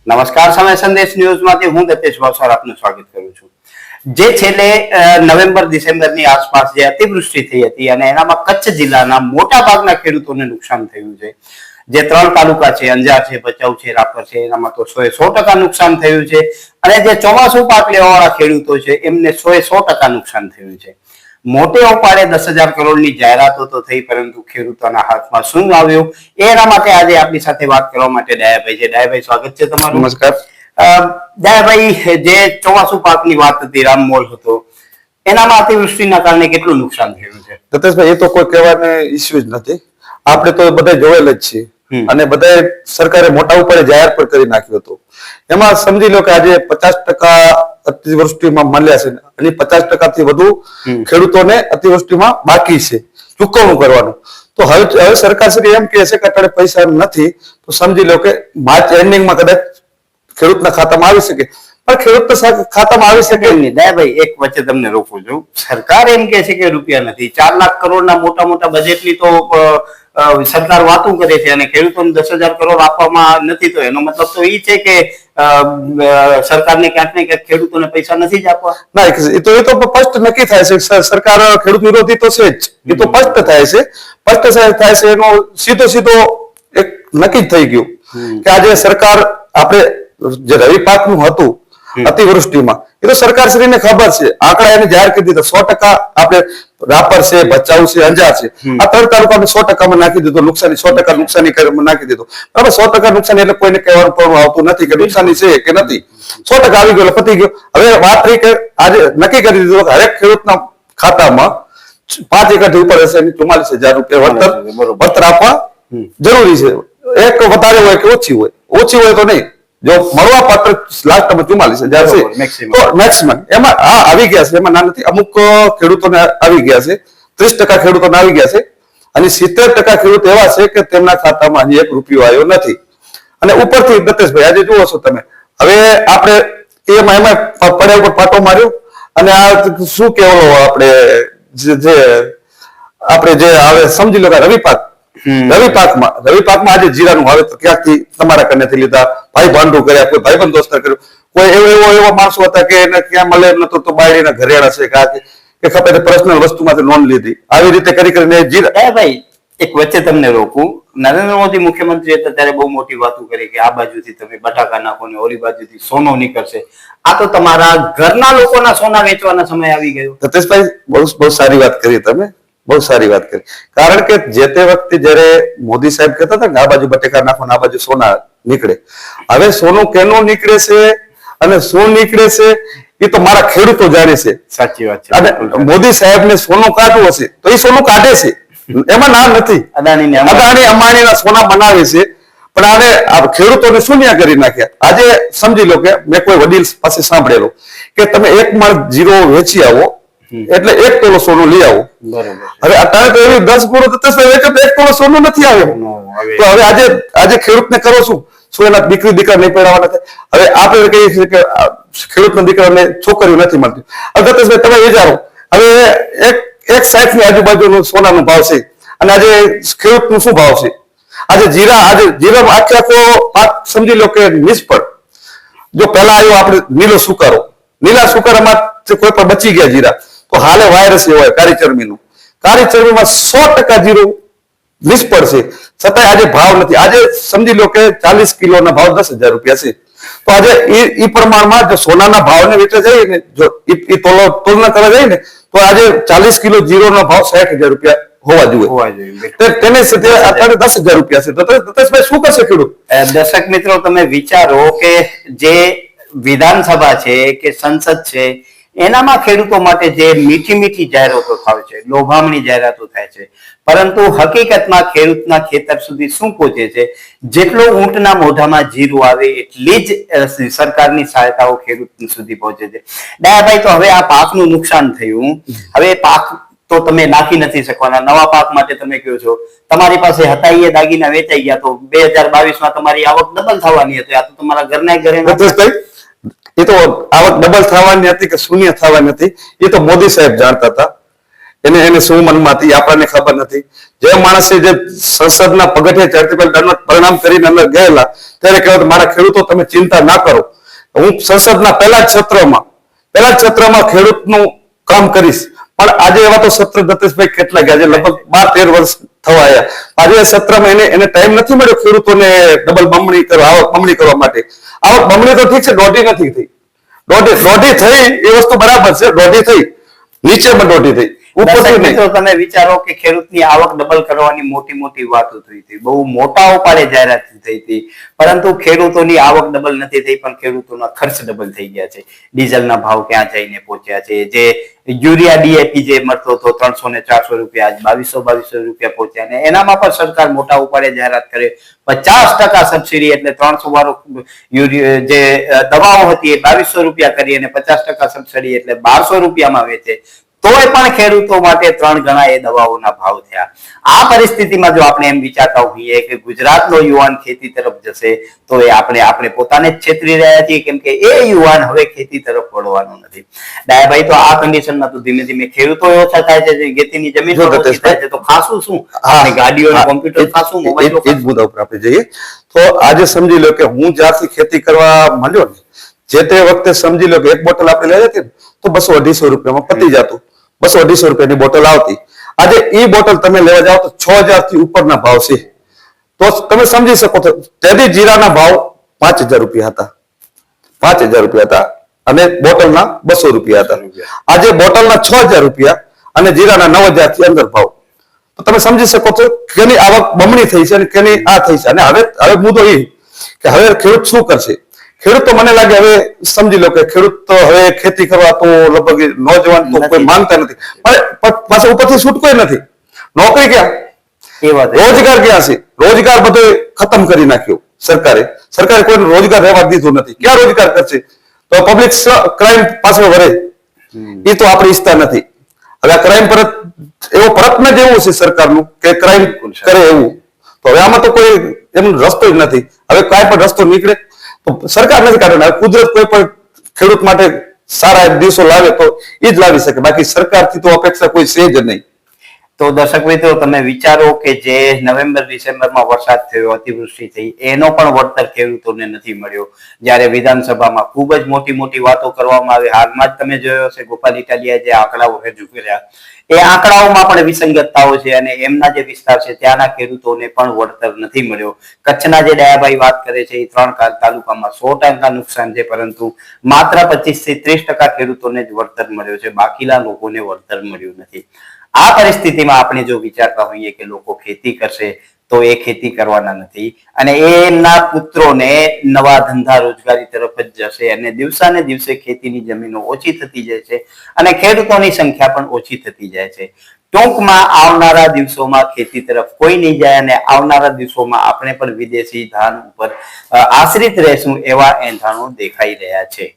નમસ્કાર, સમય સંદેશ ન્યૂઝમાંથી હું દત્તેશ ભાવસાર આપનું સ્વાગત કરું છું. જે છેલ્લે નવેમ્બર ડિસેમ્બરની આસપાસ જે અતિવૃષ્ટિ થઈ હતી અને એનામાં કચ્છ જિલ્લાના મોટા ભાગના ખેડૂતોને નુકસાન થયું છે. જે 3 તાલુકા છે, અંજાર છે, ભચાઉ છે, રાપર છે, એનામાં તો 100% નુકસાન થયું છે. અને જે ચોમાસું પાક લેવાવાળા ખેડૂતો છે એમને 100% નુકસાન થયું છે. મોટે ઉપાડે 10,000 કરોડની જાહેરાતો તો થઈ, પરંતુ ખેડૂતોના હાથમાં શું આવ્યું એના માટે આજે આપણી સાથે વાત કરવા માટે ડાયાભાઈ છે. ડાયાભાઈ, સ્વાગત છે તમારું. નમસ્કાર. ડાયાભાઈ, જે ચોમાસુ પાકની વાત હતી, રામમોલ હતો, એનામાં અતિવૃષ્ટિના કારણે કેટલું નુકસાન થયું છે? દત્તેશભાઈ, એ તો કોઈ કહેવાનો ઇસ્યુ જ નથી. આપણે તો બધા જોયેલ જ છીએ અને બધા સરકારે મોટા ઉપાડે જાહેર પર કરી નાખ્યું હતું. એમાં સમજી લો કે આજે 50% અતિવૃષ્ટિમાં મળ્યા છે અને 50% થી વધુ ખેડૂતોને અતિવૃષ્ટિમાં બાકી છે ચૂકવણું કરવાનું. તો હવે સરકાર શ્રી એમ કહે છે કે અત્યારે પૈસા નથી, તો સમજી લો કે માર્ચ એન્ડિંગમાં કદાચ ખેડૂતના ખાતામાં આવી શકે. પણ ખેડૂતના ખાતામાં આવી શકે નહીં. દયાભાઈ, એક વચ્ચે તમને રોકું છું. સરકાર એમ કે છે કે રૂપિયા નથી. 4 લાખ કરોડના મોટા બજેટની તો સરકાર વાતો કરે છે અને ખેડૂતોને 10,000 કરોડ આપવામાં નથી. તો એનો મતલબ તો એ છે કે સરકારને ક્યાંક ને ક્યાંક ખેડૂતોને પૈસા નથી જ આપવા. ના, એ તો સ્પષ્ટ નક્કી થાય છે. સરકાર ખેડૂત વિરોધી તો છે જ. એ તો સ્પષ્ટ થાય છે. સ્પષ્ટ થાય છે એનો સીધો એક નક્કી જ થઈ ગયું કે આજે સરકાર આપણે જે રવિ પાકનું હતું અતિવૃષ્ટિમાં, એ તો સરકાર શ્રીને ખબર છે. આંકડા એને જાહેર કરી દીધા. 100% આપણે રાપર છે, ભચાઉ છે, અંજાર છે, આ 3 તાલુકામાં 100% નાખી દીધું. નુકસાની 100% નુકસાની નાખી દીધું. બરાબર, 100% નુકસાની એટલે કોઈને કહેવાનું પણ આવતું નથી કે નુકસાની છે કે નથી. 100% આવી ગયો, પતી ગયો. હવે વાત થઈ કે આજે નક્કી કરી દીધું કે હરેક ખેડૂતના ખાતામાં 5 એકરથી ઉપર હશે 44,000 રૂપિયા વળતર આપવા જરૂરી છે. એક વધારે હોય કે ઓછી હોય તો નહીં. જો મળવા પાત્ર લાસ્ટમાં 44,000 છે તો મેક્સિમમ એમાં આવી ગયા છે. એમાં ના નથી, અમુક ખેડૂતોને આવી ગયા છે, 30% ખેડૂતોને આવી ગયા છે અને 70% ખેડૂત એવા છે કે તેમના ખાતામાં હજી 1 રૂપિયો આવ્યો નથી. અને ઉપરથી દત્તેશભાઈ આજે જુઓ છો તમે, હવે આપણે એમાં પડ્યા ઉપર પાટો માર્યો અને આ શું કેવો આપણે જે આવે સમજી લો કે રવિ પાકમાં આજે જીરાનું વાવેતર ક્યાંકથી તમારા કનેથી લીધા, ભાઈ ભાંડું કર્યા, કોઈ ભાઈબંધ દોસ્તર કર્યું, કોઈ એવા માણસો હતા કે એને ક્યાં મળે એમ નતો તો બાયડીના ઘરેણા છે કે ખબર પર્સનલ વસ્તુમાંથી લોન લીધી. આવી રીતે કરીને જીરા. ભાઈ, એક વચ્ચે તમને રોકું. નરેન્દ્ર મોદી મુખ્યમંત્રી હતા ત્યારે બહુ મોટી વાતો કરી કે આ બાજુથી તમે બટાકા નાખો ને ઓલી બાજુથી સોનું નીકળશે. આ તો તમારા ઘરના લોકોના સોના વેચવાના સમય આવી ગયો. સતીશભાઈ, બહુ સારી વાત કરી તમે, બહુ સારી વાત કરી. કારણ કે જે તે વખતે જયારે મોદી સાહેબ કહેતા હતા કે આ બાજુ બટેકા નાખો આ બાજુ સોના નીકળે, હવે સોનું કેનું નીકળે છે અને શું નીકળે છે એ તો મારા ખેડૂતો જાણે છે. સાચી વાત છે. અને મોદી સાહેબ ને સોનું કાઢવું હશે તો એ સોનું કાઢે છે, એમાં ના નથી. અદાણી અંબાણીના સોના બનાવે છે, પણ આને ખેડૂતોને શૂન્ય કરી નાખ્યા. આજે સમજી લો કે મેં કોઈ વડીલ પાસે સાંભળેલું કે તમે 1 મણ જીરો વેચી આવો એટલે 1 તોલો સોનું લઈ આવો. હવે અત્યારે તો એવી 10 ગુણો તો 1 તોલો સોનું નથી આવ્યો. તો હવે આજે ખેડૂતને કરો શું એના દીકરા નહીં પહેરાવાના થાય. હવે આપણે કહીએ છીએ કે ખેડૂતના દીકરાને છોકરીઓ નથી મળતી. દત્તેશભાઈ, તમે વિચારો, હવે એક 60 ની આજુબાજુનો સોનાનો ભાવ છે અને આજે ખેડૂતનો શું ભાવ છે? આજે જીરા આખો પાક સમજી લો કે નિષ્ફળ. જો પહેલા આવ્યો આપણે નીલા સુકારામાં કોઈ પણ બચી ગયા જીરા, તો હાલે વાયરસ હોય કાળી ચરબીમાં 100% જીરું નિષ્ફળ છે. છતાંય આજે ભાવ નથી. આજે સમજી લો કે 40 કિલોના ભાવ 10,000 રૂપિયા છે. તો આજે એ પ્રમાણમાં જો સોનાના ભાવને વેચવા જઈએ ને, જો તુલના કરવા જઈએ ને, તો આજે 40 કિલો જીરોનો ભાવ 60,000 રૂપિયા હોવા જોઈએ. તેને અત્યારે 10,000 રૂપિયા છે. તો દત્તેશભાઈ, શું કરશે ખેડૂત? દર્શક મિત્રો, તમે વિચારો કે જે વિધાનસભા છે કે સંસદ છે, એનામાં ખેડૂતો માટે જે મીઠી જાહેરાતો થાય છે, લોભામણી જાહેરાતો થાય છે, પરંતુ હકીકતમાં ખેડૂતના ખેતર સુધી શું પહોંચે છે? જેટલો ઊંટના મોઢામાં જીરું આવે એટલી જ સરકારની સહાયતાઓ ખેડૂત સુધી પહોંચે છે. ડાયાભાઈ, તો હવે આ પાકનું નુકસાન થયું, હવે પાક તો તમે નાખી નથી શકવાના. નવા પાક માટે તમે કહો છો તમારી પાસે હતા એ દાગીના વેચાઈ ગયા, તો 2022માં તમારી આવક ડબલ થવાની હતી. આ તો તમારા ઘરના ઘરે એ તો આવક ડબલ થવાની હતી કે શૂન્ય થવાની હતી એ તો મોદી સાહેબ જાણતા હતા. એને શું મનમાં હતી આપણને ખબર નથી. જે માણસે જે સંસદના પગથિયે ચડતી પહેલા દંડવત પરિણામ કરીને અંદર ગયેલા ત્યારે કહેવાય મારા ખેડૂતો તમે ચિંતા ના કરો, હું સંસદના પહેલા જ સત્રમાં ખેડૂતનું કામ કરીશ. પણ આજે એવા તો સત્ર દત્તેશભાઈ કેટલા ગયા છે, લગભગ 12-13 વર્ષ થવા આવ્યા. આજે સત્રમાં એને ટાઈમ નથી મળ્યો ખેડૂતોને ડબલ બમણી કરવા, આવક બમણી કરવા માટે. આવક બમણી તો ઠીક છે, દોઢી નથી થઈ. દોઢી થઈ એ વસ્તુ બરાબર છે, દોઢી થઈ, નીચે પણ દોઢી થઈ, ઉપરથી નહીં. તમે વિચારો કે ખેડૂતની આવક ડબલ કરવાની મોટી મોટી વાતો થઈ હતી, બહુ મોટા ઉપાડે જાહેરાત થઈ હતી, પરંતુ ખેડૂતોની આવક ડબલ નથી થઈ, પણ ખેડૂતોના ખર્ચ ડબલ થઈ ગયા છે. ડીઝલના ભાવ ક્યાં જઈને પહોંચ્યા છે, જે યુરિયા ડીએપી જે મળતો હતો 300 ને 400 રૂપિયા, આજ 2200 રૂપિયા પહોંચ્યા. ને એનામાં પણ સરકાર મોટા ઉપાડે જાહેરાત કરે 50% સબસિડી, એટલે 300 વાળો જે દવાઓ હતી એ 2200 રૂપિયા કરી અને 50% સબસિડી એટલે 1200 રૂપિયામાં વેચે. તોય પણ ખેડૂતો માટે 3 ગણા એ દવાઓના ભાવ થયા. આ પરિસ્થિતિમાં જો આપણે એમ વિચારતા હોઈએ કે ગુજરાતનો યુવાન ખેતી તરફ જશે, તો એ આપણે પોતાને જ છેતરી રહ્યા છીએ, કેમ કે એ યુવાન હવે ખેતી તરફ વળવાનો નથી. ડાયાભાઈ, તો આ કન્ડિશનમાં તો ધીમે ધીમે ખેડૂતો ઓછા થાય છે, ખેતીની જમીન ઓછી થાય છે, તો ખાસું શું? ગાડીઓ, કોમ્પ્યુટર ખાસું, મોબાઈલ, એ જ મુદ્દા ઉપર આપણે જઈએ તો આજે સમજી લો કે હું જ્યારથી ખેતી કરવા માંડ્યો ને, જે તે વખતે સમજી લો કે એક બોટલ આપણે લઈ જતી તો 200-250 રૂપિયામાં પતી જતું. 200-250 રૂપિયાની બોટલ આવતી. આજે એ બોટલ તમે લેવા જાઓ તો 6000 થી ઉપરના ભાવ છે. તો તમે સમજી શકો છો, તેથી જીરાના ભાવ 5000 રૂપિયા હતા, 5000 રૂપિયા હતા અને બોટલના 200 રૂપિયા હતા. આજે બોટલના 6000 રૂપિયા અને જીરાના 9000 થી અંદર ભાવ. તો તમે સમજી શકો છો કેની આવક બમણી થઈ છે અને કેની આ થઈ છે. અને હવે મુદ્દો એ કે હવે ખેડૂત શું કરશે? ખેડૂત તો મને લાગે હવે સમજી લો કે ખેડૂત તો હવે ખેતી કરવા તો લગભગ નોજવાન તો કોઈ માંગતા નથી, પણ પાછા ઉપરથી છૂટકો નથી. નોકરી ક્યાં? રોજગાર ક્યાં છે? રોજગાર બધો ખતમ કરી નાખ્યો સરકારે કોઈ રોજગાર રહેવા દીધો નથી. ક્યાં રોજગાર કરશે? તો પબ્લિક ક્રાઇમ પાછળ વળે, એ તો આપણે ઈચ્છતા નથી. હવે આ ક્રાઇમ પરત એવો પ્રયત્ન જ એવું છે સરકારનું કે ક્રાઇમ કરે એવું. તો હવે આમાં તો કોઈ એમ રસ્તો જ નથી. હવે કાંઈ પણ રસ્તો નીકળે તો સરકાર નથી કાઢવાના. કુદરત કોઈ પણ ખેડૂત માટે સારા દિવસો લાવે તો એ જ લાવી શકે, બાકી સરકારથી તો અપેક્ષા કોઈ છે જ નહીં. તો દર્શક મિત્રો, તમે વિચારો કે જે નવેમ્બર-ડિસેમ્બરમાં વરસાદ થયો, અતિવૃષ્ટિ થઈ, એનો પણ વળતર ખેડૂતોને નથી મળ્યો. જ્યારે વિધાનસભામાં ખૂબ જ મોટી વાતો કરવામાં આવી. હાલમાં જ તમે જોયો હશે ગોપાલ ઇટાલિયાએ જે આંકડાઓ રજૂ કર્યા, એ આંકડાઓમાં પણ વિસંગતતાઓ છે અને એમના જે વિસ્તાર છે ત્યાંના ખેડૂતોને પણ વળતર નથી મળ્યો. કચ્છના જે ડાયાભાઈ વાત કરે છે એ 3 તાલુકામાં 100% નુકસાન છે, પરંતુ માત્ર 25 થી 30% ખેડૂતોને જ વળતર મળ્યો છે, બાકીના લોકોને વળતર મળ્યું નથી. આ પરિસ્થિતિમાં આપણે જો વિચારતા હોઈએ કે લોકો ખેતી કરશે, તો એ ખેતી કરવાના નથી અને એમના પુત્રોને નવા ધંધા રોજગારી તરફ જ જશે અને દિવસાને દિવસે ખેતીની જમીનો ઓછી થતી જાય છે અને ખેડૂતોની સંખ્યા પણ ઓછી થતી જાય છે. ટૂંકમાં આવનારા દિવસોમાં ખેતી તરફ કોઈ નહીં જાય અને આવનારા દિવસોમાં આપણે પણ વિદેશી ધાન ઉપર આશ્રિત રહેશું એવા એંધાણો દેખાઈ રહ્યા છે.